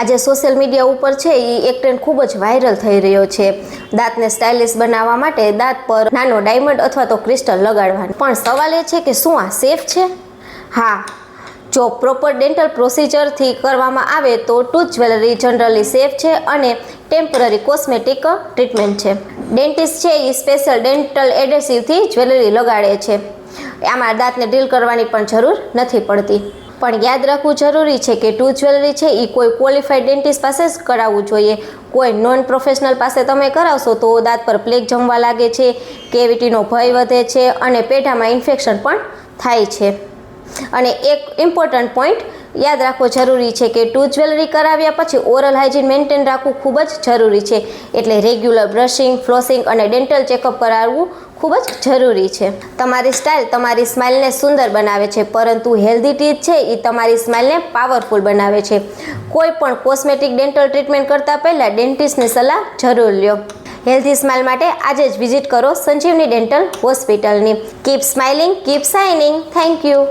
આજે social media ઉપર છે એ એક ટ્રેન્ડ ખૂબ જ વાયરલ થઈ રહ્યો છે દાંતને સ્ટાઇલિશ બનાવવા માટે દાંત પર નાનો ડાયમંડ અથવા તો ક્રિસ્ટલ લગાડવાનો। પણ સવાલ એ છે કે શું આ સેફ છે? હા, જો પ્રોપર ડેન્ટલ પ્રોસિજરથી કરવામાં આવે તો ટૂથ જ્વેલરી જનરલી સેફ છે અને ટેમ્પરરી કોસ્મેટિક ટ્રીટમેન્ટ છે। ડેન્ટિસ્ટ છે એ સ્પેશિયલ ડેન્ટલ એડેસિવથી જ્વેલરી લગાડે છે। આમાં દાંતને ડ્રીલ કરવાની પણ જરૂર નથી પડતી। પણ યાદ રાખવું જરૂરી છે કે ટૂથ જ્વેલરી છે એ કોઈ ક્વોલિફાઈડ ડેન્ટિસ્ટ પાસે જ કરાવવું જોઈએ। કોઈ નોન પ્રોફેશનલ પાસે તમે કરાવશો તો દાંત પર પ્લેક જમવા લાગે છે, કેવિટીનો ભય વધે છે અને પેઢામાં ઇન્ફેક્શન પણ થાય છે। અને એક ઇમ્પોર્ટન્ટ પોઈન્ટ યાદ રાખવો જરૂરી છે કે ટૂથ જ્વેલરી કરાવ્યા પછી ઓરલ હાઇજીન મેન્ટેન રાખવું ખૂબ જ જરૂરી છે। એટલે રેગ્યુલર બ્રશિંગ, ફ્લોસિંગ અને ડેન્ટલ ચેકઅપ કરાવવું ખૂબ જ જરૂરી છે। તમારી સ્ટાઇલ તમારી સ્માઇલને સુંદર બનાવે છે, પરંતુ હેલ્ધી ટીથ છે એ તમારી સ્માઇલને પાવરફુલ બનાવે છે। કોઈ પણ કોસ્મેટિક ડેન્ટલ ટ્રીટમેન્ટ કરતાં પહેલાં ડેન્ટિસ્ટની સલાહ જરૂર લ્યો। હેલ્ધી સ્માઇલ માટે આજે જ વિઝિટ કરો સંજીવની ડેન્ટલ હોસ્પિટલની। Keep smiling, keep shining. Thank you.